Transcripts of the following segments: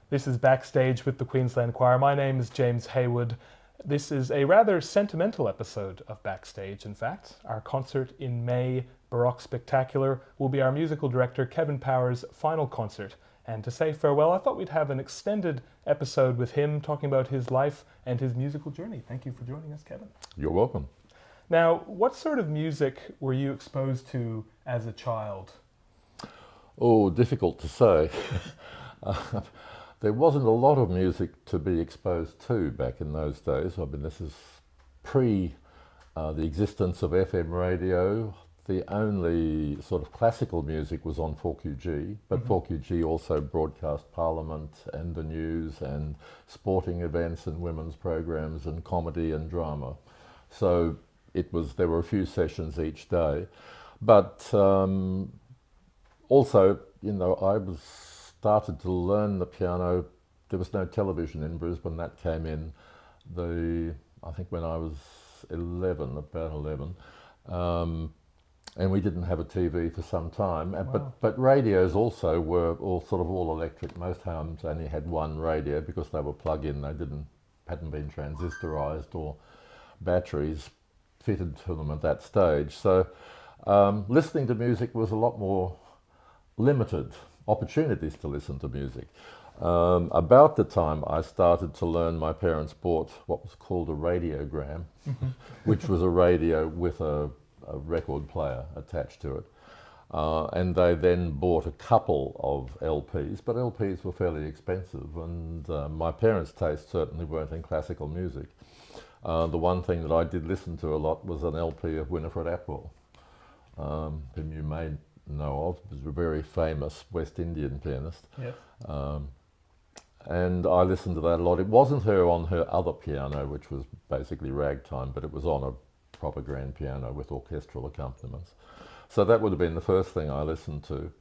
This is Backstage with the Queensland Choir. My name is James Haywood. This is a rather sentimental episode of Backstage, in fact. Our concert in May, Baroque Spectacular, will be our musical director Kevin Power's final concert. And to say farewell, I thought we'd have an extended episode with him talking about his life and his musical journey. Thank you for joining us, Kevin. You're welcome. Now, what sort of music were you exposed to as a child? Oh, difficult to say. There wasn't a lot of music to be exposed to back in those days. I mean, this is pre the existence of FM radio. The only sort of classical music was on 4QG, but 4QG also broadcast Parliament and the news and sporting events and women's programs and comedy and drama. So there were a few sessions each day, but also, I started to learn the piano. There was no television in Brisbane. That came in I think when I was about 11, and we didn't have a TV for some time. Wow. But radios also were all electric. Most homes only had one radio because they were plug-in. They hadn't been transistorized or batteries fitted to them at that stage. So listening to music was a lot more limited. Opportunities to listen to music. About the time I started to learn, my parents bought what was called a radiogram, which was a radio with a record player attached to it. And they then bought a couple of LPs, but LPs were fairly expensive, and my parents' tastes certainly weren't in classical music. The one thing that I did listen to a lot was an LP of Winifred Atwell, whom you may know of. Was a very famous West Indian pianist. Yes. And I listened to that a lot. It wasn't her on her other piano, which was basically ragtime, but it was on a proper grand piano with orchestral accompaniments. So that would have been the first thing I listened to.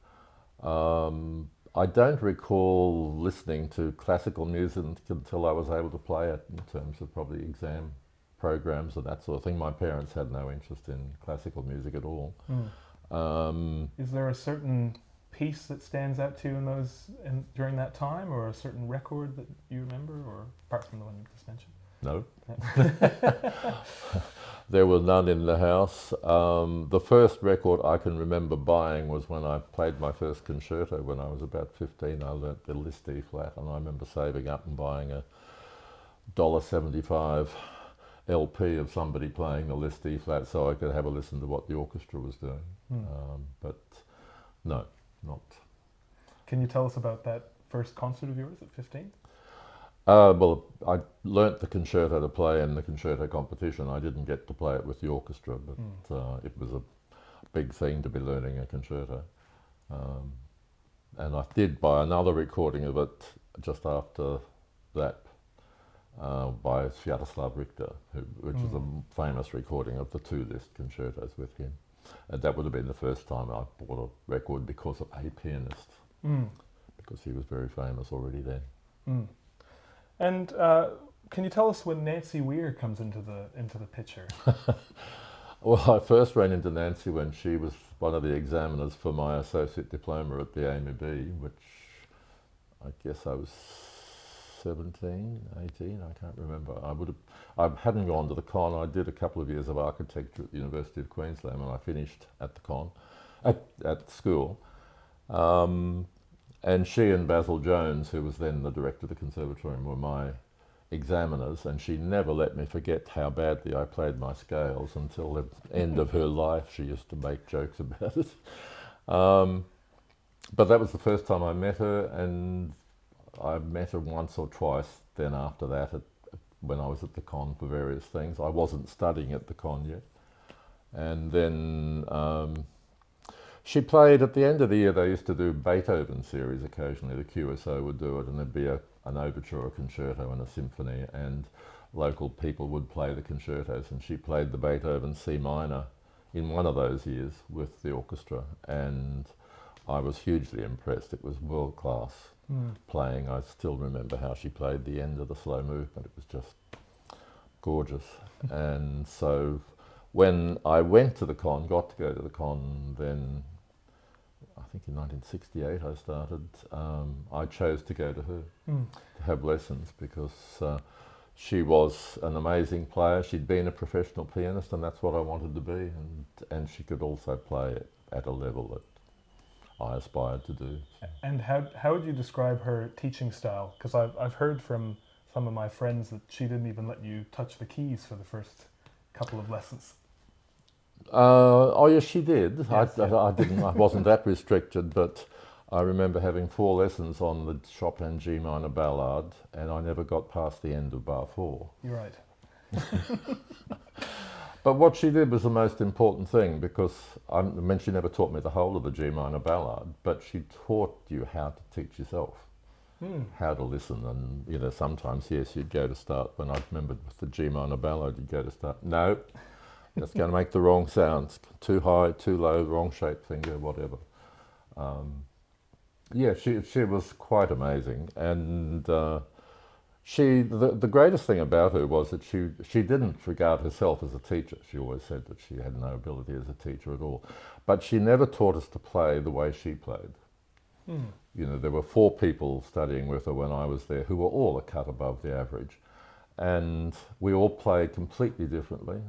I don't recall listening to classical music until I was able to play it, in terms of probably exam programs and that sort of thing. My parents had no interest in classical music at all. Is there a certain piece that stands out to you during that time, or a certain record that you remember, or apart from the one you just mentioned? No. There were none in the house. The first record I can remember buying was when I played my first concerto when I was about 15. I learnt the Liszt E flat, and I remember saving up and buying a $1.75 LP of somebody playing the Liszt E flat so I could have a listen to what the orchestra was doing. But no, not. Can you tell us about that first concert of yours at 15? Well, I learnt the concerto to play in the concerto competition. I didn't get to play it with the orchestra, but it was a big thing to be learning a concerto. And I did buy another recording of it just after that, by Sviatoslav Richter, which is a famous recording of the two Liszt concertos with him. And that would have been the first time I bought a record because of a pianist, because he was very famous already then. And can you tell us when Nancy Weir comes into the picture? Well, I first ran into Nancy when she was one of the examiners for my associate diploma at the AMB, which I guess I was 17, 18, I can't remember. I hadn't gone to the con. I did a couple of years of architecture at the University of Queensland, and I finished at the con, at school. And she and Basil Jones, who was then the director of the conservatorium, were my examiners, and she never let me forget how badly I played my scales until the end of her life. She used to make jokes about it. But that was the first time I met her, and I met her once or twice then after that when I was at the con for various things. I wasn't studying at the con yet. And then she played at the end of the year. They used to do Beethoven series occasionally. The QSO would do it, and there'd be an overture, a concerto and a symphony, and local people would play the concertos, and she played the Beethoven C minor in one of those years with the orchestra, and I was hugely impressed. It was world class playing. I still remember how she played the end of the slow movement. It was just gorgeous. And so when I went to the con, got to go to the con, then think in 1968 I started, I chose to go to her to have lessons because she was an amazing player. She'd been a professional pianist, and that's what I wanted to be, and she could also play at a level that I aspired to do. And how would you describe her teaching style? Because I've heard from some of my friends that she didn't even let you touch the keys for the first couple of lessons. Oh yes, she did. Yes, I didn't. I wasn't that restricted, but I remember having 4 lessons on the Chopin G minor ballad, and I never got past the end of bar 4. You're right. But what she did was the most important thing, because I mean, she never taught me the whole of the G minor ballad, but she taught you how to teach yourself, how to listen. And you know, sometimes yes, you'd go to start. When I remembered with the G minor ballad, you'd go to start. No, that's going to make the wrong sounds. Too high, too low, wrong shaped finger, whatever. Yeah, she was quite amazing, and the greatest thing about her was that she didn't regard herself as a teacher. She always said that she had no ability as a teacher at all, but she never taught us to play the way she played. You know, there were 4 people studying with her when I was there who were all a cut above the average, and we all played completely differently,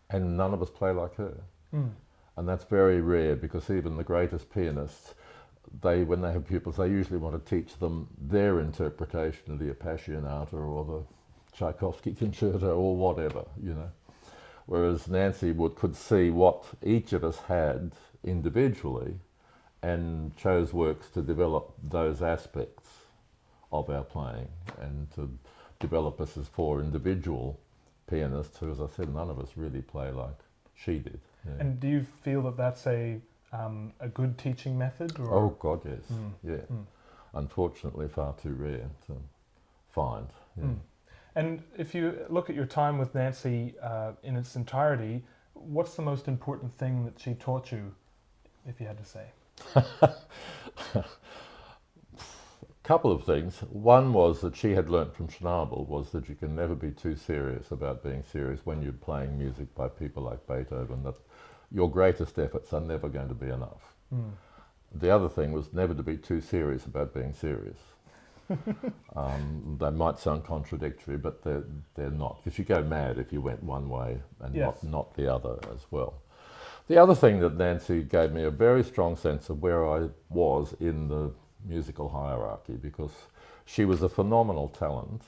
and none of us play like her. And that's very rare, because even the greatest pianists, when they have pupils, they usually want to teach them their interpretation of the Appassionata or the Tchaikovsky concerto or whatever, you know. Whereas Nancy could see what each of us had individually and chose works to develop those aspects of our playing and to develop us as 4 individual pianists who, as I said, none of us really play like she did. Yeah. And do you feel that that's a good teaching method? Or? Oh God, yes. Yeah. Unfortunately, far too rare to find. Yeah. And if you look at your time with Nancy in its entirety, what's the most important thing that she taught you, if you had to say? A couple of things. One was that she had learnt from Schnabel was that you can never be too serious about being serious when you're playing music by people like Beethoven, that your greatest efforts are never going to be enough. The other thing was never to be too serious about being serious. They might sound contradictory, but they're not, because you go mad if you went one way and not the other as well. The other thing that Nancy gave me a very strong sense of where I was in the musical hierarchy, because she was a phenomenal talent,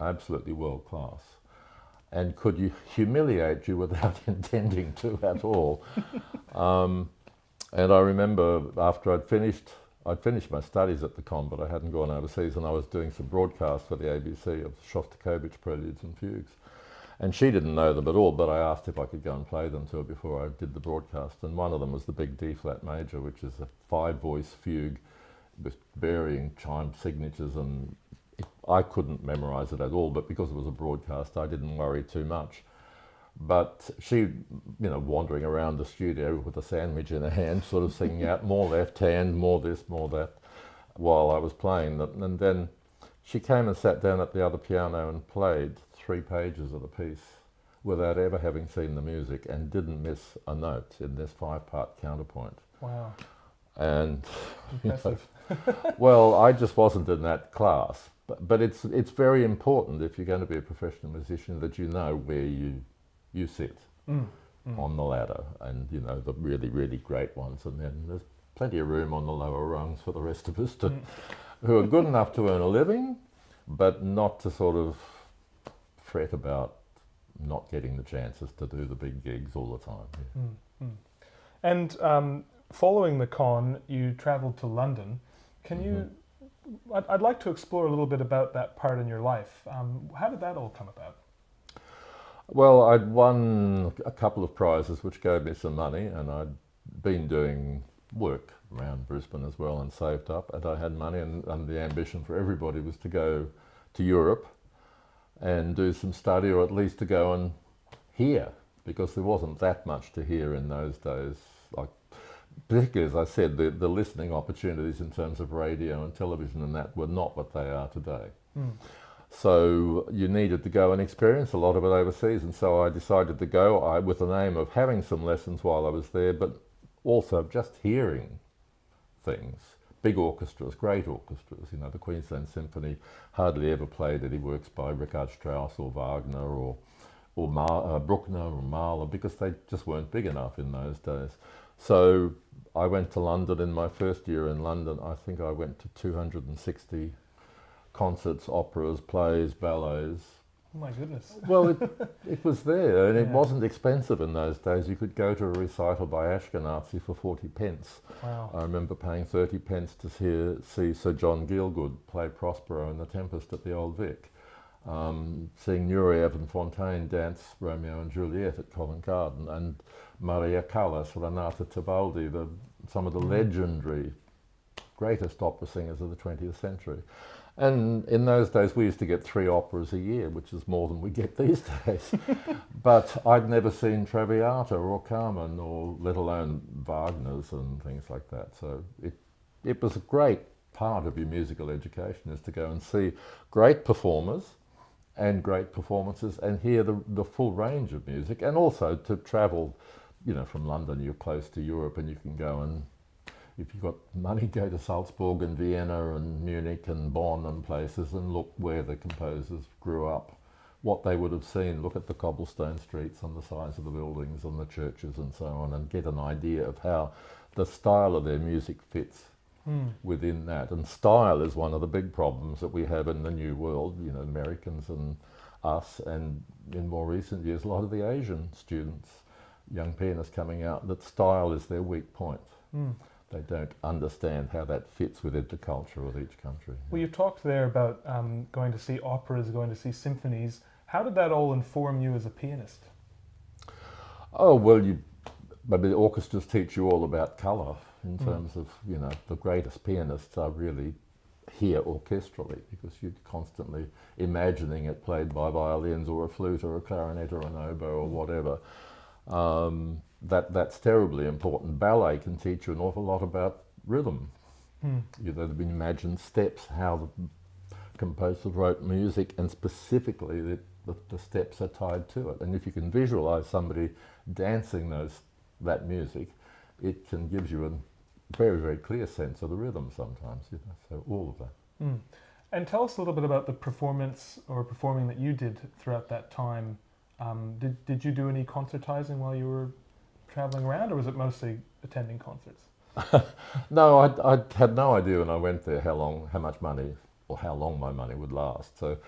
absolutely world class, and could humiliate you without intending to at all. And I remember after I'd finished my studies at the Con, but I hadn't gone overseas, and I was doing some broadcasts for the ABC of Shostakovich Preludes and Fugues. And she didn't know them at all, but I asked if I could go and play them to her before I did the broadcast. And one of them was the big D-flat major, which is a 5-voice fugue with varying chime signatures, and I couldn't memorize it at all, but because it was a broadcast, I didn't worry too much. But she, you know, wandering around the studio with a sandwich in her hand, sort of singing out more left hand, more this, more that, while I was playing them. And then she came and sat down at the other piano and played 3 pages of the piece without ever having seen the music, and didn't miss a note in this 5-part counterpoint. Wow. And Impressive. well, I just wasn't in that class. But it's very important, if you're going to be a professional musician, that you know where you sit on the ladder, and you know the really, really great ones, and then there's plenty of room on the lower rungs for the rest of us who are good enough to earn a living, but not to sort of fret about not getting the chances to do the big gigs all the time. Yeah. And following the Con, you travelled to London. Can you? I'd like to explore a little bit about that part in your life. How did that all come about? Well, I'd won a couple of prizes which gave me some money, and I'd been doing work around Brisbane as well and saved up, and I had money, and the ambition for everybody was to go to Europe and do some study, or at least to go and hear, because there wasn't that much to hear in those days. Like, particularly, as I said, the listening opportunities in terms of radio and television and that were not what they are today. So you needed to go and experience a lot of it overseas, and so I decided to go with the aim of having some lessons while I was there, but also just hearing things. Big orchestras, great orchestras. You know, the Queensland Symphony hardly ever played any works by Richard Strauss or Wagner or Bruckner or Mahler because they just weren't big enough in those days. So I went to London in my first year in London. I think I went to 260 concerts, operas, plays, ballets. Oh my goodness. Well, it was there, and it Yeah. wasn't expensive in those days. You could go to a recital by Ashkenazi for 40 pence. Wow. I remember paying 30 pence to see Sir John Gielgud play Prospero in The Tempest at the Old Vic. Seeing Nureyev and Fontaine dance Romeo and Juliet at Covent Garden, and Maria Callas, Renata Tebaldi, some of the legendary greatest opera singers of the 20th century. And in those days we used to get 3 operas a year, which is more than we get these days. But I'd never seen Traviata or Carmen, or let alone Wagner's and things like that. So it was a great part of your musical education, is to go and see great performers and great performances and hear the full range of music, and also to travel, you know, from London you're close to Europe, and you can go and, if you've got money, go to Salzburg and Vienna and Munich and Bonn and places and look where the composers grew up, what they would have seen, look at the cobblestone streets and the size of the buildings and the churches and so on, and get an idea of how the style of their music fits within that. And style is one of the big problems that we have in the New World, you know, Americans and us, and in more recent years a lot of the Asian students, young pianists coming out, that style is their weak point. They don't understand how that fits within the culture of each country. Well, you talked there about going to see operas, going to see symphonies. How did that all inform you as a pianist? Oh, well, maybe the orchestras teach you all about colour in terms of, you know, the greatest pianists are really here orchestrally, because you're constantly imagining it played by violins or a flute or a clarinet or an oboe or whatever. That's terribly important. Ballet can teach you an awful lot about rhythm. You know, they've been imagined steps, how the composer wrote music, and specifically the steps are tied to it. And if you can visualize somebody dancing that music, it can give you a very, very clear sense of the rhythm sometimes, you know, so all of that. And tell us a little bit about the performance or performing that you did throughout that time. Did you do any concertizing while you were traveling around, or was it mostly attending concerts? No, I had no idea when I went there how much money or how long my money would last. So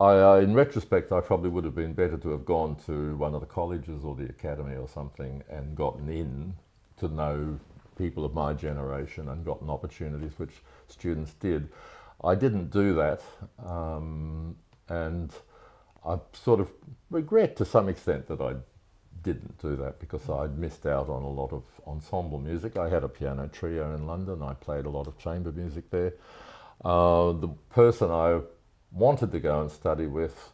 in retrospect, I probably would have been better to have gone to one of the colleges or the academy or something and gotten in to know people of my generation and gotten opportunities, which students did. I didn't do that, and I sort of regret to some extent that I didn't do that, because I'd missed out on a lot of ensemble music. I had a piano trio in London. I played a lot of chamber music there. The person I wanted to go and study with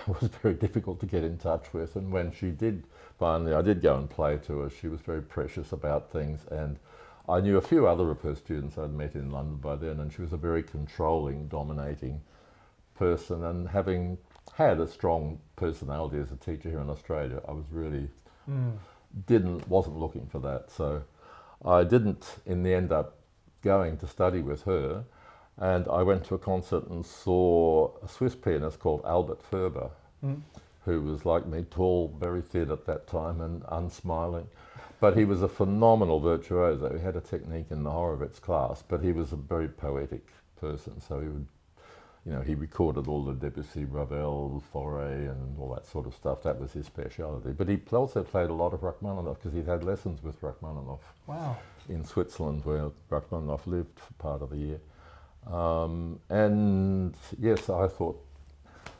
was very difficult to get in touch with, and when she did finally, I did go and play to her. She was very precious about things, and I knew a few other of her students I'd met in London by then, and she was a very controlling, dominating person, and having had a strong personality as a teacher here in Australia, I was really wasn't looking for that. So I didn't in the end up going to study with her, and I went to a concert and saw a Swiss pianist called Albert Ferber, who was like me, tall, very thin at that time and unsmiling. But he was a phenomenal virtuoso. He had a technique in the Horowitz class, but he was a very poetic person. So he would, you know, he recorded all the Debussy, Ravel, Fauré, and all that sort of stuff. That was his speciality. But he also played a lot of Rachmaninoff, because he'd had lessons with Rachmaninoff in Switzerland, where Rachmaninoff lived for part of the year. And yes, I thought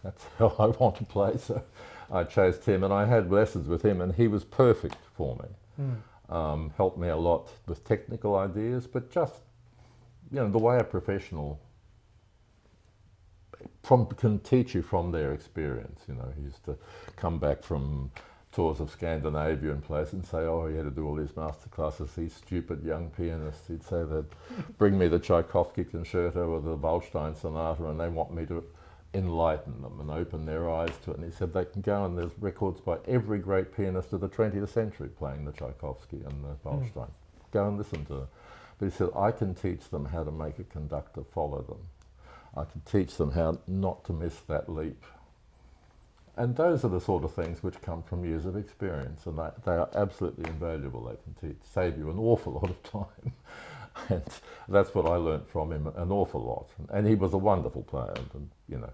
that's how I want to play. So I chose him, and I had lessons with him, and he was perfect for me. Helped me a lot with technical ideas, but just, you know, the way a professional can teach you from their experience. You know, he used to come back from tours of Scandinavia and places and say, oh, he had to do all these master classes, these stupid young pianists. He'd say that, bring me the Tchaikovsky concerto or the Waldstein sonata, and they want me to enlighten them and open their eyes to it. And he said they can go, and there's records by every great pianist of the 20th century playing the Tchaikovsky and the Waldstein. Go and listen to them. But he said, I can teach them how to make a conductor follow them. I can teach them how not to miss that leap. And those are the sort of things which come from years of experience, and they are absolutely invaluable. They can save you an awful lot of time. And that's what I learnt from him, an awful lot. And he was a wonderful player. And you know,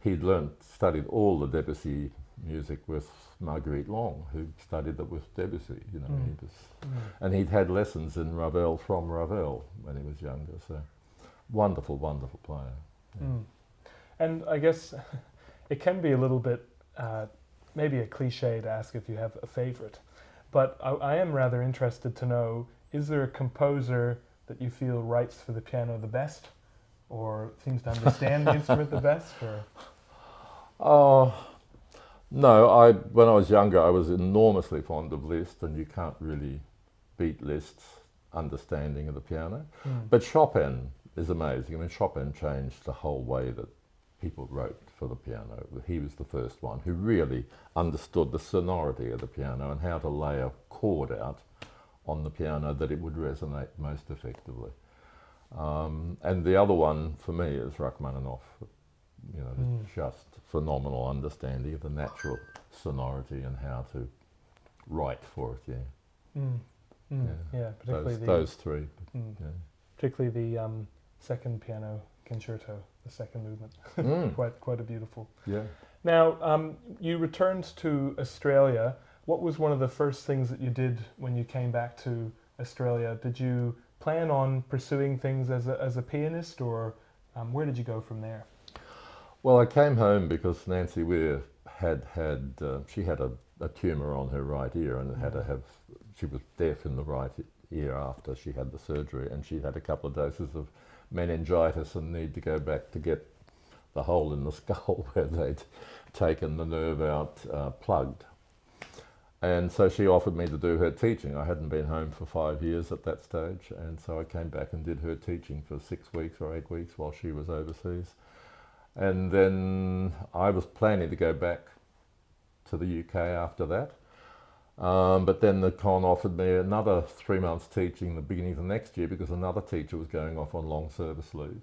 he'd studied all the Debussy music with Marguerite Long, who studied it with Debussy. You know, and he'd had lessons in Ravel from Ravel when he was younger. So, wonderful, wonderful player. Yeah. And I guess it can be a little bit, maybe a cliche to ask if you have a favorite, but I am rather interested to know, is there a composer that you feel writes for the piano the best, or seems to understand the instrument the best? Or no, when I was younger, I was enormously fond of Liszt, and you can't really beat Liszt's understanding of the piano. But Chopin is amazing. I mean, Chopin changed the whole way that people wrote for the piano. He was the first one who really understood the sonority of the piano and how to lay a chord out on the piano that it would resonate most effectively. And the other one for me is Rachmaninoff. You know, just phenomenal understanding of the natural sonority and how to write for it. Yeah, particularly those three. Particularly the second piano concerto, the second movement, quite a beautiful. Yeah. Now, you returned to Australia. What was one of the first things that you did when you came back to Australia? Did you plan on pursuing things as a pianist, or where did you go from there? Well, I came home because Nancy Weir she had a tumour on her right ear, and she was deaf in the right ear after she had the surgery, and she had a couple of doses of meningitis and need to go back to get the hole in the skull where they'd taken the nerve out plugged. And so she offered me to do her teaching. I hadn't been home for 5 years at that stage, and so I came back and did her teaching for 6 weeks or 8 weeks while she was overseas. And then I was planning to go back to the UK after that. But then the con offered me another 3 months teaching the beginning of the next year because another teacher was going off on long service leave.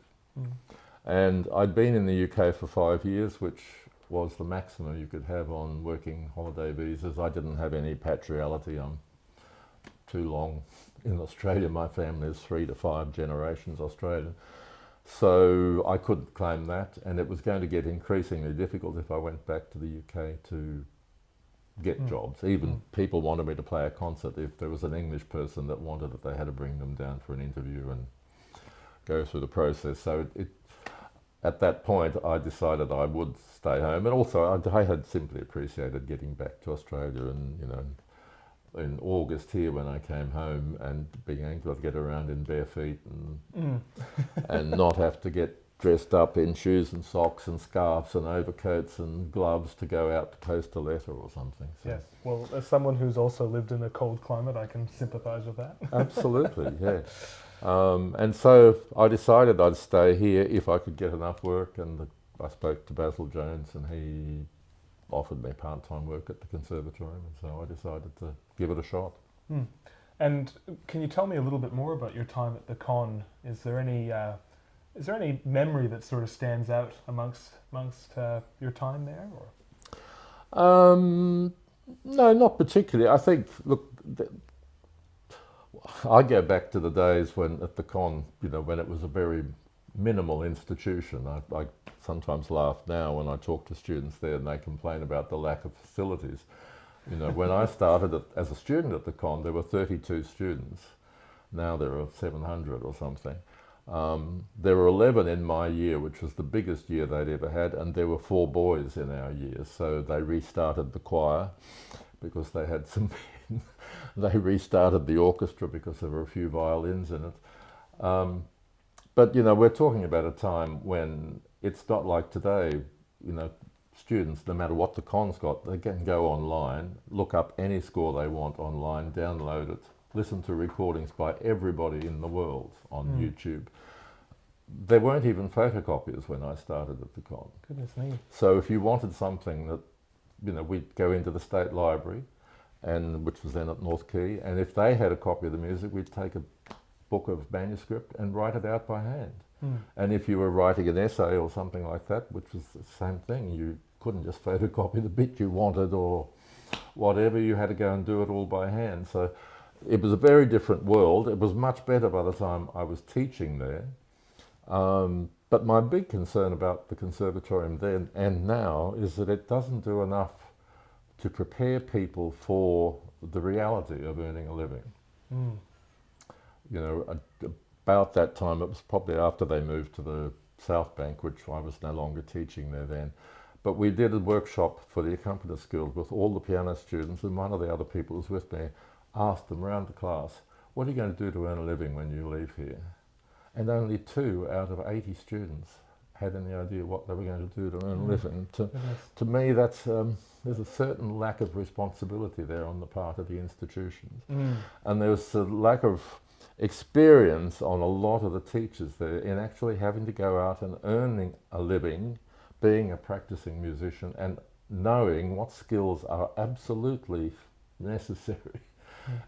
And I'd been in the UK for 5 years, which was the maximum you could have on working holiday visas. I didn't have any patriality. I'm too long in Australia. My family is 3 to 5 generations Australian. So I couldn't claim that, and it was going to get increasingly difficult if I went back to the UK to get jobs. Even people wanted me to play a concert. If there was an English person that wanted it, they had to bring them down for an interview and go through the process. So at that point, I decided I would stay home, and also I had simply appreciated getting back to Australia, and you know, in August here when I came home and being able to get around in bare feet and not have to get dressed up in shoes and socks and scarves and overcoats and gloves to go out to post a letter or something. So. Yes, well, as someone who's also lived in a cold climate, I can sympathise with that. Absolutely, yeah. And so I decided I'd stay here if I could get enough work, and I spoke to Basil Jones, and he offered me part-time work at the conservatorium, and so I decided to give it a shot. And can you tell me a little bit more about your time at the Con? Is there any memory that sort of stands out amongst your time there? Or? No, not particularly. I think, look, I go back to the days when at the Con, you know, when it was a very minimal institution. I sometimes laugh now when I talk to students there and they complain about the lack of facilities. You know, when I started as a student at the Con, there were 32 students. Now there are 700 or something. There were 11 in my year, which was the biggest year they'd ever had, and there were 4 boys in our year. So they restarted the choir because they had some men. They restarted the orchestra because there were a few violins in it. But, you know, we're talking about a time when it's not like today. You know, students, no matter what the Con's got, they can go online, look up any score they want online, download it, listen to recordings by everybody in the world on YouTube. There weren't even photocopiers when I started at the Con. Goodness me. So if you wanted something that, you know, we'd go into the State Library, and which was then at North Quay, and if they had a copy of the music, we'd take a book of manuscript and write it out by hand. And if you were writing an essay or something like that, which was the same thing, you couldn't just photocopy the bit you wanted or whatever, you had to go and do it all by hand. So it was a very different world. It was much better by the time I was teaching there. But my big concern about the conservatorium then and now is that it doesn't do enough to prepare people for the reality of earning a living. You know, about that time, it was probably after they moved to the South Bank, which I was no longer teaching there then. But we did a workshop for the accompanist guild with all the piano students, and one of the other people who was with me asked them around the class, what are you going to do to earn a living when you leave here? And only 2 out of 80 students had any idea what they were going to do to earn a living. To me, that's there's a certain lack of responsibility there on the part of the institutions. And there's a lack of experience on a lot of the teachers there in actually having to go out and earning a living, being a practicing musician, and knowing what skills are absolutely necessary.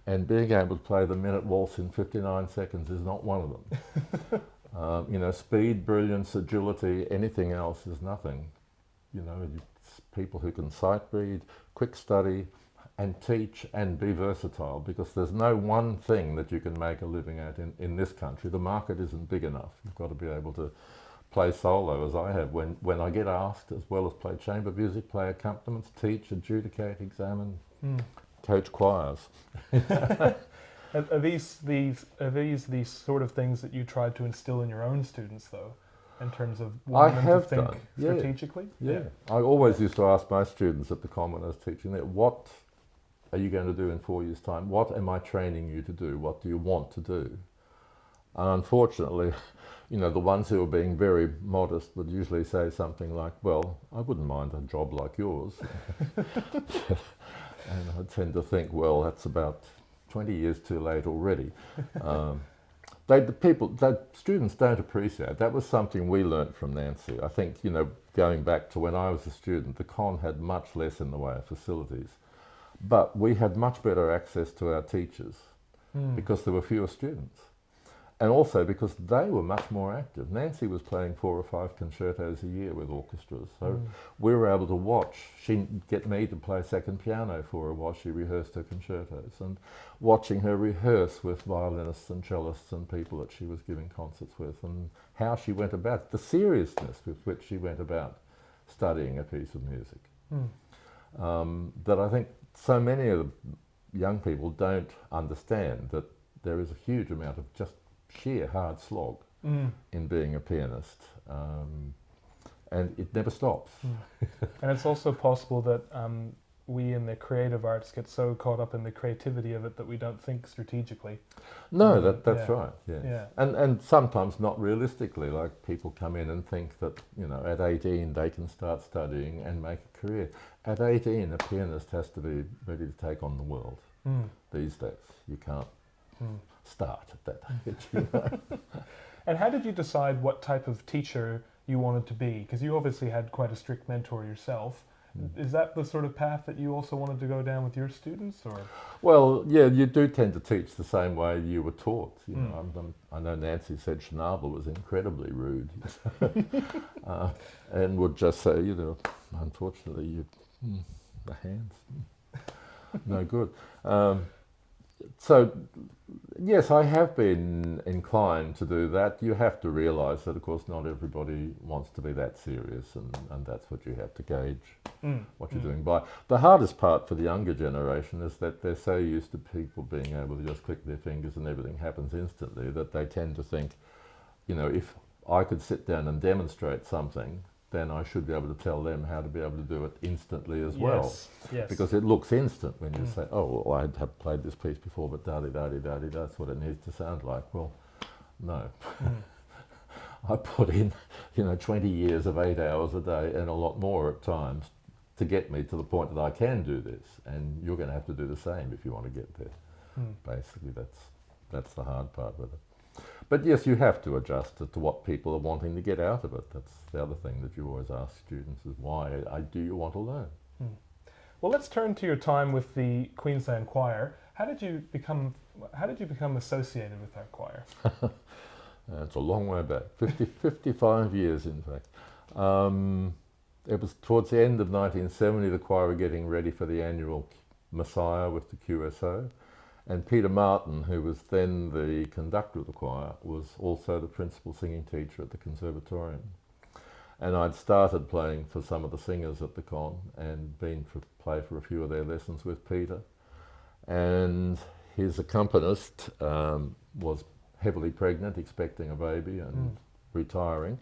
And being able to play the minute waltz in 59 seconds is not one of them. You know, speed, brilliance, agility, anything else is nothing. You know, it's people who can sight read, quick study, and teach and be versatile, because there's no one thing that you can make a living at in this country. The market isn't big enough. You've got to be able to play solo, as I have. When I get asked, as well as play chamber music, play accompaniments, teach, adjudicate, examine, coach choirs. Are these the sort of things that you tried to instill in your own students, though, in terms of wanting them to think strategically? Yeah. I always used to ask my students at the Comm when I was teaching there, what are you going to do in 4 years' time? What am I training you to do? What do you want to do? And unfortunately, you know, the ones who are being very modest would usually say something like, well, I wouldn't mind a job like yours. And I tend to think, well, that's about 20 years too late already. The students don't appreciate. That was something we learnt from Nancy. I think, you know, going back to when I was a student, the Con had much less in the way of facilities. But we had much better access to our teachers because there were fewer students. And also because they were much more active. Nancy was playing 4 or 5 concertos a year with orchestras. So we were able to watch. She'd get me to play second piano for her while she rehearsed her concertos. And watching her rehearse with violinists and cellists and people that she was giving concerts with, and how she went about, the seriousness with which she went about studying a piece of music. That I think so many of the young people don't understand, that there is a huge amount of just sheer hard slog in being a pianist, and it never stops. And it's also possible that we in the creative arts get so caught up in the creativity of it that we don't think strategically. No, that's right. Yeah. And sometimes not realistically. Like, people come in and think that, you know, at 18 they can start studying and make a career. At 18, a pianist has to be ready to take on the world. These days, you can't start at that age. You know? And how did you decide what type of teacher you wanted to be? Because you obviously had quite a strict mentor yourself. Is that the sort of path that you also wanted to go down with your students, or? Well, yeah, you do tend to teach the same way you were taught. You know, I know Nancy said Schnabel was incredibly rude, and would just say, you know, unfortunately, the hands, no good. So, yes, I have been inclined to do that. You have to realise that, of course, not everybody wants to be that serious, and that's what you have to gauge what you're doing by. The hardest part for the younger generation is that they're so used to people being able to just click their fingers and everything happens instantly, that they tend to think, you know, if I could sit down and demonstrate something, then I should be able to tell them how to be able to do it instantly as well. Yes. Because it looks instant when you say, oh, well, I have played this piece before, but da-di-da-di-da-di, that's what it needs to sound like. Well, no. I put in, you know, 20 years of 8 hours a day and a lot more at times to get me to the point that I can do this. And you're going to have to do the same if you want to get there. Basically, that's the hard part with it. But yes, you have to adjust to what people are wanting to get out of it. That's the other thing that you always ask students is, why do you want to learn? Well, let's turn to your time with the Queensland Choir. How did you become How did you become associated with that choir? It's a long way back, 55 years in fact. It was towards the end of 1970, the choir were getting ready for the annual Messiah with the QSO. And Peter Martin, who was then the conductor of the choir, was also the principal singing teacher at the Conservatorium. And I'd started playing for some of the singers at the con and been to play for a few of their lessons with Peter. And his accompanist was heavily pregnant, expecting a baby and retiring.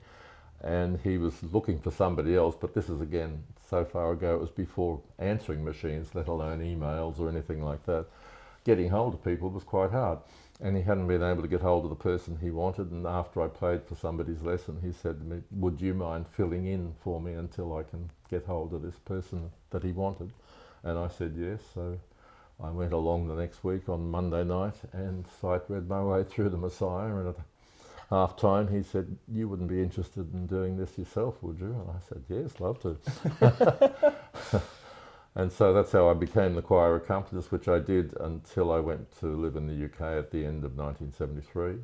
And he was looking for somebody else, but this is again so far ago, it was before answering machines, let alone emails or anything like that. Getting hold of people was quite hard, and he hadn't been able to get hold of the person he wanted. And after I played for somebody's lesson, he said to me, would you mind filling in for me until I can get hold of this person that he wanted? And I said yes, so I went along the next week on Monday night and sight read my way through the Messiah, and at half time he said, you wouldn't be interested in doing this yourself, would you? And I said, yes, love to. And so that's how I became the choir accompanist, which I did until I went to live in the UK at the end of 1973.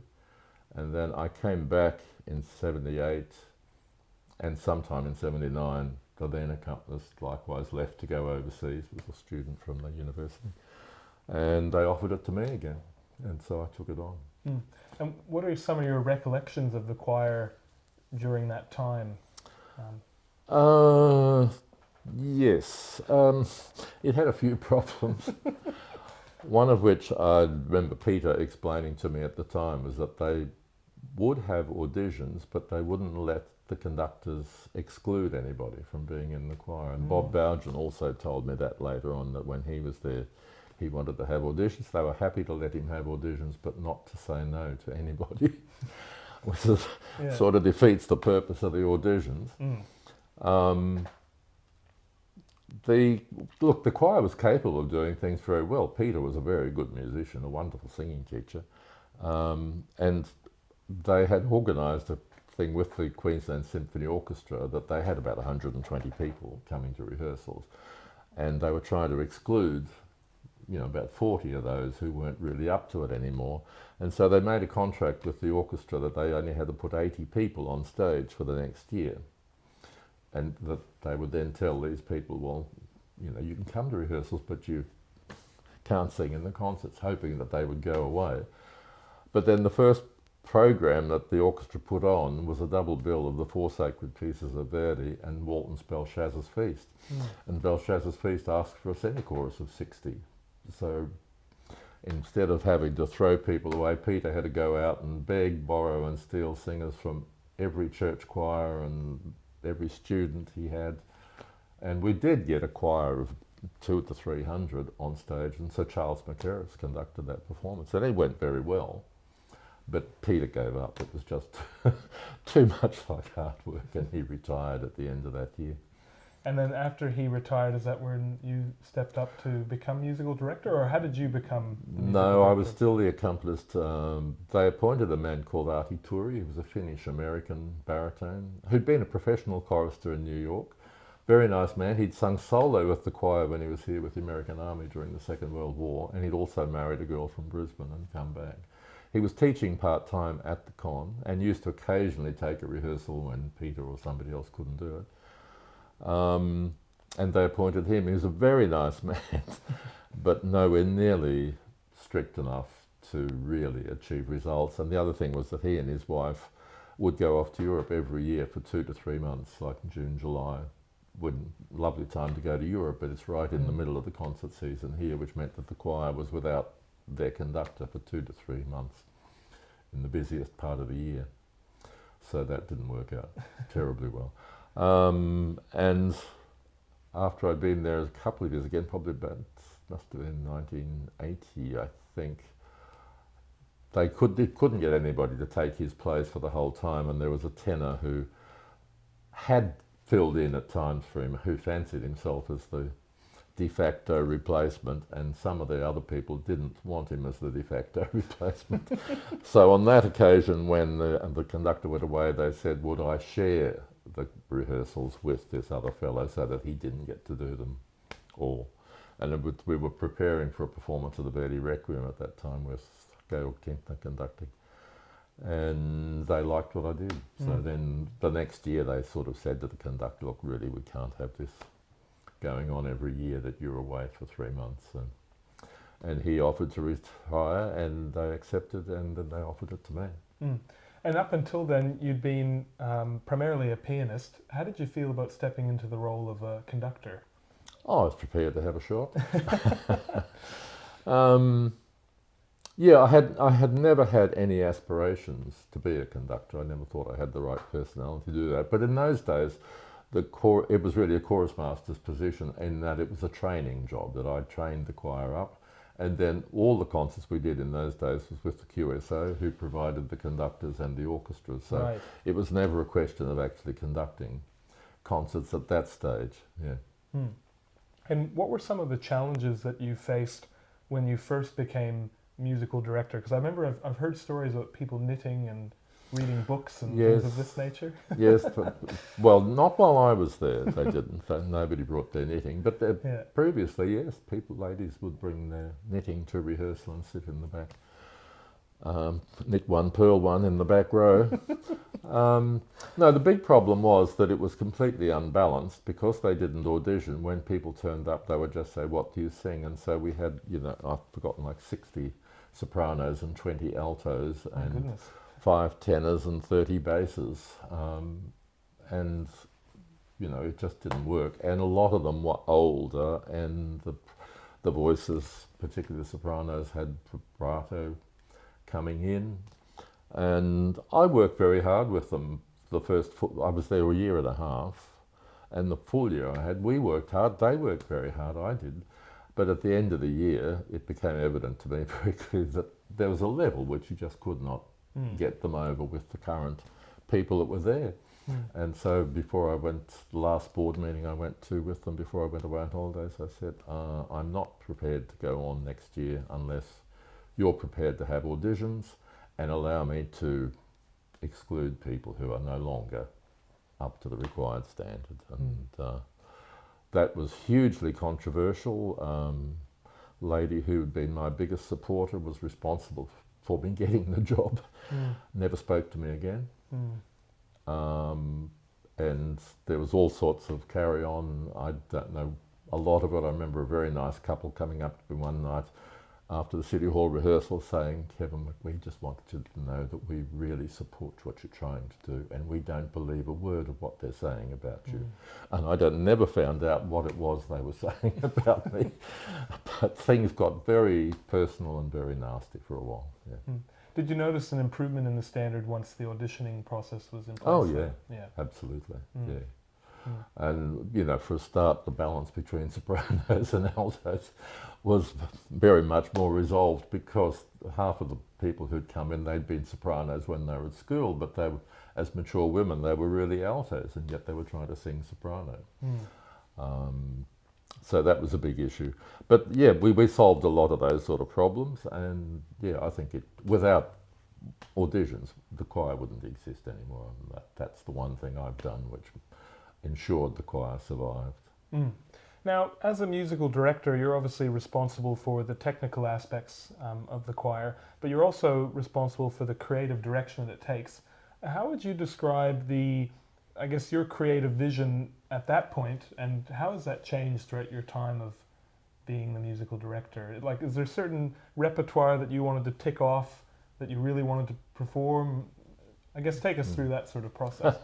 And then I came back in 78, and sometime in 79, the then accompanist likewise left to go overseas, was a student from the university. And they offered it to me again, and so I took it on. And what are some of your recollections of the choir during that time? Yes, it had a few problems. One of which I remember Peter explaining to me at the time was that they would have auditions, but they wouldn't let the conductors exclude anybody from being in the choir. And Bob Bougen also told me that later on, that when he was there, he wanted to have auditions. They were happy to let him have auditions, but not to say no to anybody, which is, sort of defeats the purpose of the auditions. The choir was capable of doing things very well. Peter was a very good musician, a wonderful singing teacher, and they had organised a thing with the Queensland Symphony Orchestra that they had about 120 people coming to rehearsals, and they were trying to exclude, about 40 of those who weren't really up to it anymore. And so they made a contract with the orchestra that they only had to put 80 people on stage for the next year. And that they would then tell these people, well, you can come to rehearsals, but you can't sing in the concerts, hoping that they would go away. But then the first program that the orchestra put on was a double bill of the four sacred pieces of Verdi and Walton's Belshazzar's Feast. And Belshazzar's Feast asked for a semi-chorus of 60. So instead of having to throw people away, Peter had to go out and beg, borrow and steal singers from every church choir and every student he had, and we did get a choir of 200 to 300 on stage, and Sir Charles Mackerras conducted that performance, and it went very well, but Peter gave up. It was just too much like hard work, and he retired at the end of that year. And then after he retired, is that when you stepped up to become musical director, or how did you become the musical No, director? I was still the accompanist. They appointed a man called Artie Turi. He was a Finnish-American baritone who'd been a professional chorister in New York. Very nice man. He'd sung solo with the choir when he was here with the American Army during the Second World War, and he'd also married a girl from Brisbane and come back. He was teaching part-time at the con and used to occasionally take a rehearsal when Peter or somebody else couldn't do it. And they appointed him. He was a very nice man, but nowhere nearly strict enough to really achieve results. And the other thing was that he and his wife would go off to Europe every year for 2 to 3 months, like June, July. Lovely time to go to Europe, but it's right in the middle of the concert season here, which meant that the choir was without their conductor for 2 to 3 months in the busiest part of the year. So that didn't work out terribly well. And after I'd been there a couple of years, again, probably about, must have been 1980, I think, they couldn't get anybody to take his place for the whole time, and there was a tenor who had filled in at times for him, who fancied himself as the de facto replacement, and some of the other people didn't want him as the de facto replacement. So on that occasion, when the conductor went away, they said, would I share the rehearsals with this other fellow so that he didn't get to do them all. And we were preparing for a performance of the Verdi Requiem at that time with Georg Kintner conducting. And they liked what I did. So then the next year they sort of said to the conductor, look, really, we can't have this going on every year that you're away for 3 months. And he offered to retire, and they accepted, and then they offered it to me. And up until then, you'd been primarily a pianist. How did you feel about stepping into the role of a conductor? Oh, I was prepared to have a shot. Yeah, I had never had any aspirations to be a conductor. I never thought I had the right personality to do that. But in those days, it was really a chorus master's position in that it was a training job, that I trained the choir up. And then all the concerts we did in those days was with the QSO, who provided the conductors and the orchestras. So it was never a question of actually conducting concerts at that stage. Yeah. And what were some of the challenges that you faced when you first became musical director? Because I remember I've heard stories about people knitting and reading books and things of this nature. Yes, but, well, not while I was there. They didn't. Nobody brought their knitting. But previously, yes, ladies would bring their knitting to rehearsal and sit in the back. Knit one, purl one in the back row. No, the big problem was that it was completely unbalanced because they didn't audition. When people turned up, they would just say, "What do you sing?" And so we had, I've forgotten, like 60 sopranos and 20 altos and 5 tenors and 30 basses. And, it just didn't work. And a lot of them were older, and the voices, particularly the sopranos, had vibrato coming in. And I worked very hard with them. I was there a year and a half, and the full year I had, we worked hard. They worked very hard, I did. But at the end of the year, it became evident to me very clearly that there was a level which you just could not get them over with the current people that were there. And so before I went, the last board meeting I went to with them before I went away on holidays, I said, I'm not prepared to go on next year unless you're prepared to have auditions and allow me to exclude people who are no longer up to the required standard. And that was hugely controversial. Lady who had been my biggest supporter was responsible for me getting the job. Never spoke to me again. And there was all sorts of carry on. I don't know a lot of it. I remember a very nice couple coming up to me one night after the City Hall rehearsal saying, "Kevin, we just want you to know that we really support what you're trying to do, and we don't believe a word of what they're saying about you." And I never found out what it was they were saying about me. But things got very personal and very nasty for a while. Yeah. Did you notice an improvement in the standard once the auditioning process was in place? Oh, yeah. Absolutely. Yeah. And, for a start, the balance between sopranos and altos was very much more resolved because half of the people who'd come in, they'd been sopranos when they were at school, but they were, as mature women, they were really altos, and yet they were trying to sing soprano. So that was a big issue. But yeah, we solved a lot of those sort of problems, and yeah, I think without auditions, the choir wouldn't exist anymore. And that's the one thing I've done which ensured the choir survived. Now, as a musical director, you're obviously responsible for the technical aspects of the choir, but you're also responsible for the creative direction that it takes. How would you describe your creative vision at that point, and how has that changed throughout your time of being the musical director? Like, is there a certain repertoire that you wanted to tick off, that you really wanted to perform? I guess take us through that sort of process.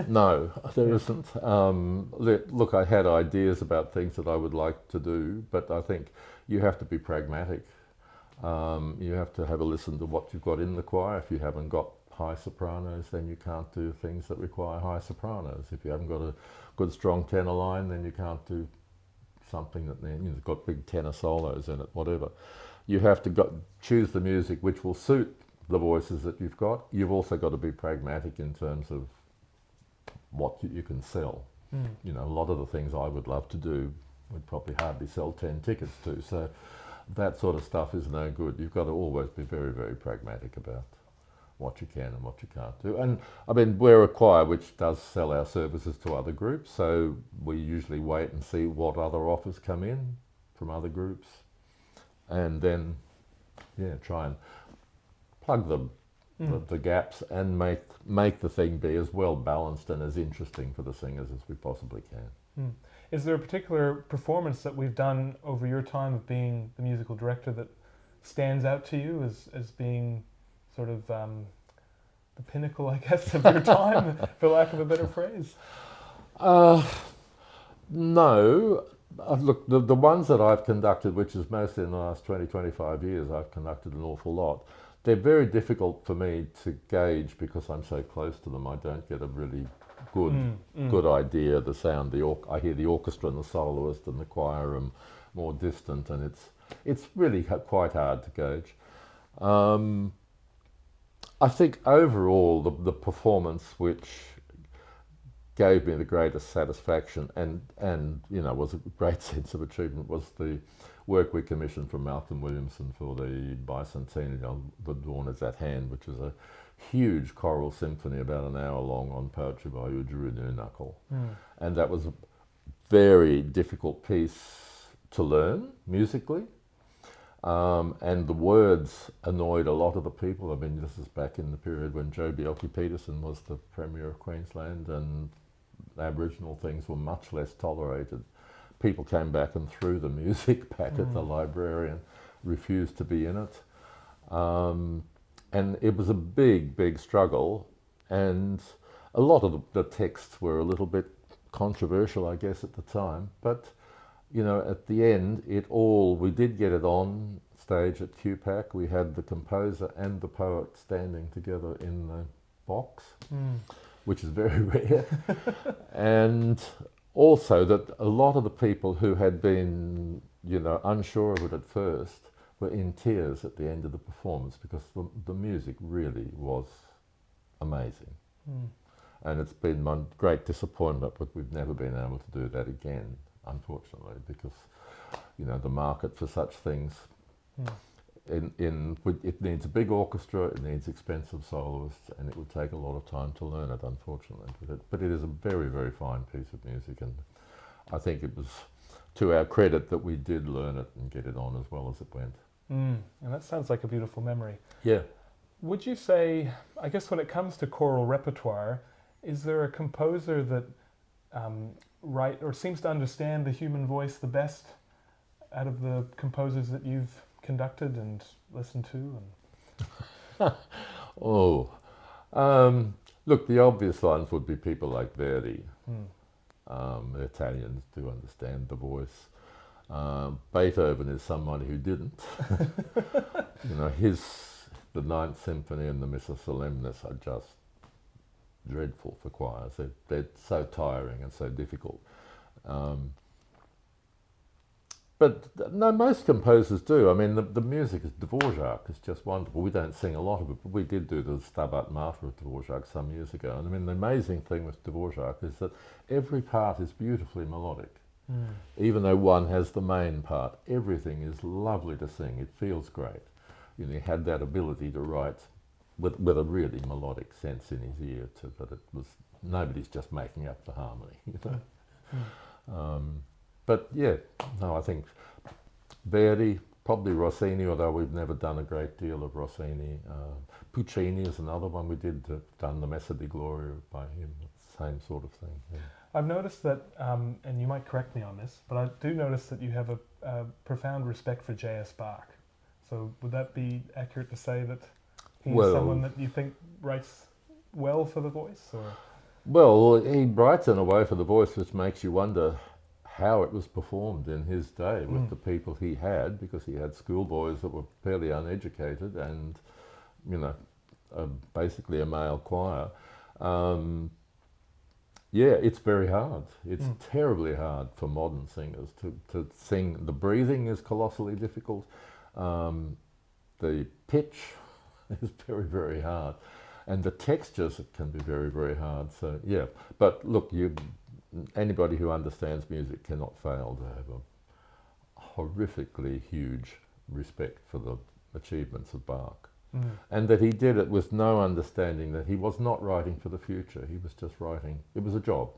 No, there isn't. Look, I had ideas about things that I would like to do, but I think you have to be pragmatic. You have to have a listen to what you've got in the choir. If you haven't got high sopranos, then you can't do things that require high sopranos. If you haven't got a good strong tenor line, then you can't do something that's got big tenor solos in it, whatever. You have to choose the music which will suit the voices that you've got. You've also got to be pragmatic in terms of what you can sell. A lot of the things I would love to do would probably hardly sell 10 tickets to. So that sort of stuff is no good. You've got to always be very, very pragmatic about what you can and what you can't do. And I mean, we're a choir which does sell our services to other groups, so we usually wait and see what other offers come in from other groups, and then try and plug the gaps and make the thing be as well balanced and as interesting for the singers as we possibly can. Is there a particular performance that we've done over your time of being the musical director that stands out to you as being sort of the pinnacle, I guess, of your time, for lack of a better phrase? No. Look, the ones that I've conducted, which is mostly in the last 20, 25 years, I've conducted an awful lot. They're very difficult for me to gauge because I'm so close to them. I don't get a really good idea of the sound. I hear the orchestra and the soloist and the choir are more distant, and it's really quite hard to gauge. I think overall the performance which gave me the greatest satisfaction and was a great sense of achievement was the work we commissioned from Malcolm Williamson for the bicentennial, The Dawn is at Hand, which was a huge choral symphony about an hour long on poetry by Udjuru Knuckle. And that was a very difficult piece to learn musically. And the words annoyed a lot of the people. I mean, this is back in the period when Joe Bjelke-Petersen was the Premier of Queensland, and Aboriginal things were much less tolerated. People came back and threw the music back at the librarian, refused to be in it. And it was a big, big struggle. And a lot of the texts were a little bit controversial, I guess, at the time. But, at the end, we did get it on stage at QPAC. We had the composer and the poet standing together in the box, which is very rare. And also that a lot of the people who had been, unsure of it at first were in tears at the end of the performance because the music really was amazing. And it's been my great disappointment, but we've never been able to do that again, unfortunately, because, the market for such things, it needs a big orchestra, it needs expensive soloists, and it would take a lot of time to learn it, unfortunately. But it is a very, very fine piece of music, and I think it was to our credit that we did learn it and get it on as well as it went. And that sounds like a beautiful memory. Yeah. Would you say, I guess when it comes to choral repertoire, is there a composer that seems to understand the human voice the best out of the composers that you've conducted and listened to? Look, the obvious ones would be people like Verdi. The Italians do understand the voice. Beethoven is somebody who didn't. The Ninth Symphony and the Missa Solemnis are just dreadful for choirs. They're so tiring and so difficult. But no, most composers do. I mean, the music of Dvorak is just wonderful. We don't sing a lot of it, but we did do the Stabat Mater of Dvorak some years ago. And I mean, the amazing thing with Dvorak is that every part is beautifully melodic. Even though one has the main part, everything is lovely to sing. It feels great. He had that ability to write with a really melodic sense in his ear, that it was nobody's just making up the harmony. But yeah, no, I think Verdi, probably Rossini, although we've never done a great deal of Rossini. Puccini is another one we done the Messa di Gloria by him, same sort of thing. Yeah. I've noticed that, and you might correct me on this, but I do notice that you have a profound respect for J.S. Bach. So would that be accurate to say that he's someone that you think writes well for the voice? Or? Well, he writes in a way for the voice which makes you wonder how it was performed in his day with the people he had, because he had schoolboys that were fairly uneducated and, basically a male choir. Yeah, it's very hard. It's terribly hard for modern singers to sing. The breathing is colossally difficult. The pitch is very, very hard. And the textures can be very, very hard. So, yeah. But look, anybody who understands music cannot fail to have a horrifically huge respect for the achievements of Bach. And that he did it with no understanding that he was not writing for the future. He was just writing. It was a job.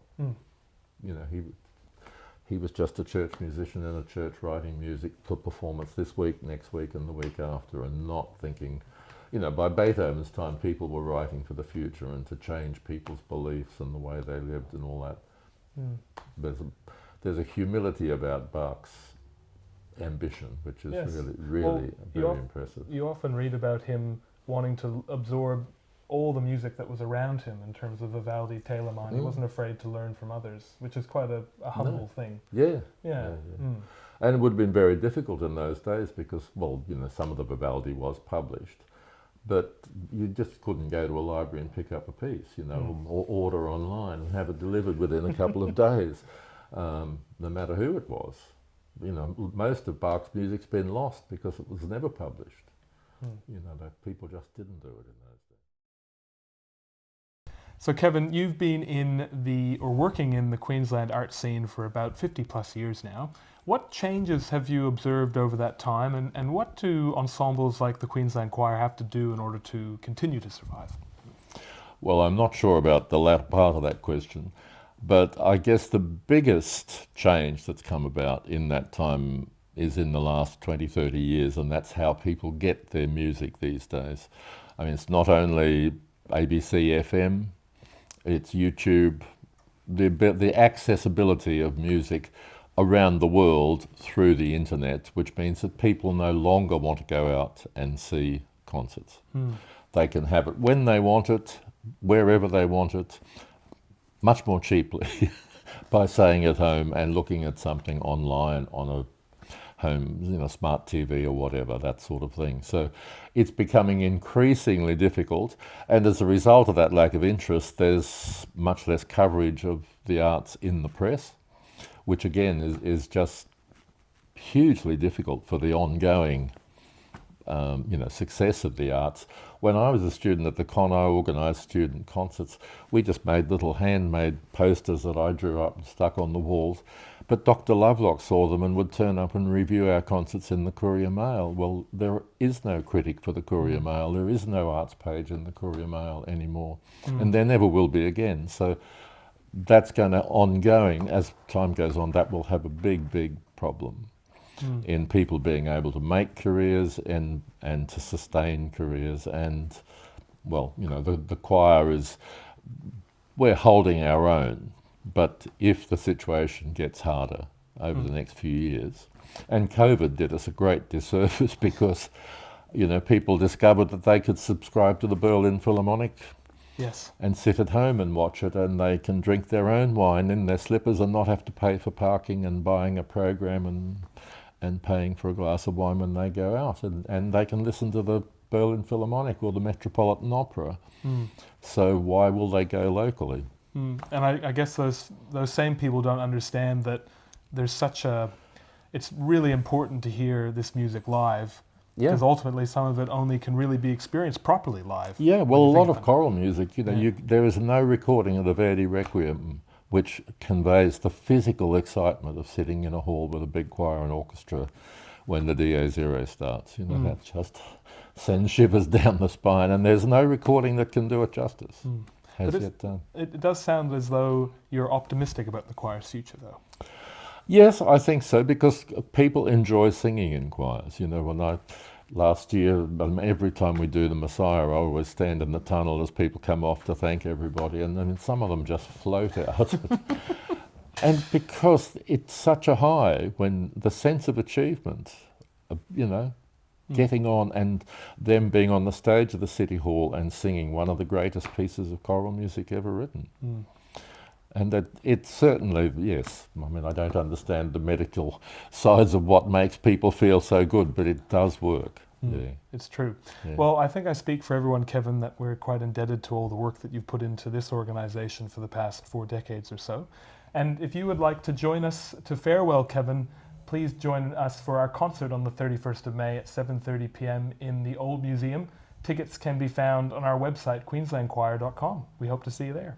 he was just a church musician in a church writing music for performance this week, next week and the week after, and not thinking, you know, by Beethoven's time people were writing for the future and to change people's beliefs and the way they lived and all that. There's a humility about Bach's ambition, which is really very impressive. You often read about him wanting to absorb all the music that was around him in terms of Vivaldi, Telemann. He wasn't afraid to learn from others, which is quite a humble thing. Yeah. Mm. And it would have been very difficult in those days because, well, you know, some of the Vivaldi was published, but you just couldn't go to a library and pick up a piece, you know, or order online and have it delivered within a couple of days, no matter who it was. You know, most of Bach's music's been lost because it was never published. You know, that people just didn't do it in those days. So Kevin, you've been working in the Queensland art scene for about 50 plus years now. What changes have you observed over that time, and what do ensembles like the Queensland Choir have to do in order to continue to survive? Well, I'm not sure about the latter part of that question, but I guess the biggest change that's come about in that time is in the last 20, 30 years, and that's how people get their music these days. I mean, it's not only ABC FM, it's YouTube, the accessibility of music around the world through the internet, which means that people no longer want to go out and see concerts. They can have it when they want it, wherever they want it, much more cheaply by staying at home and looking at something online on a home, you know, smart TV or whatever, that sort of thing. So it's becoming increasingly difficult, and as a result of that lack of interest, there's much less coverage of the arts in the press, which again is just hugely difficult for the ongoing success of the arts. When I was a student at the Con, I organised student concerts. We just made little handmade posters that I drew up and stuck on the walls. But Dr. Lovelock saw them and would turn up and review our concerts in the Courier Mail. Well, there is no critic for the Courier Mail. There is no arts page in the Courier Mail anymore. And there never will be again. So that's going to ongoing, as time goes on, that will have a big, big problem in people being able to make careers and to sustain careers. And, well, you know, the choir is, we're holding our own. But if the situation gets harder over the next few years, and COVID did us a great disservice because, you know, people discovered that they could subscribe to the Berlin Philharmonic and sit at home and watch it, and they can drink their own wine in their slippers and not have to pay for parking and buying a program and paying for a glass of wine when they go out, and they can listen to the Berlin Philharmonic or the Metropolitan Opera. So why will they go locally? And I guess those same people don't understand that there's it's really important to hear this music live, because ultimately some of it only can really be experienced properly live. Yeah, well, a lot of choral music, you know, there is no recording of the Verdi Requiem which conveys the physical excitement of sitting in a hall with a big choir and orchestra when the DA0 starts. You know, that just sends shivers down the spine, and there's no recording that can do it justice. It does sound as though you're optimistic about the choir's future, though. Yes, I think so, because people enjoy singing in choirs. You know, last year, every time we do the Messiah, I always stand in the tunnel as people come off to thank everybody, and I mean, some of them just float out. And because it's such a high, when the sense of achievement, you know, getting on and them being on the stage of the City Hall and singing one of the greatest pieces of choral music ever written. And that it certainly, yes, I mean, I don't understand the medical sides of what makes people feel so good, but it does work. It's true. Well, I think I speak for everyone, Kevin, that we're quite indebted to all the work that you've put into this organisation for the past 4 decades or so. And if you would like to join us to farewell Kevin, please join us for our concert on the 31st of May at 7:30 p.m. in the Old Museum. Tickets can be found on our website, queenslandchoir.com. We hope to see you there.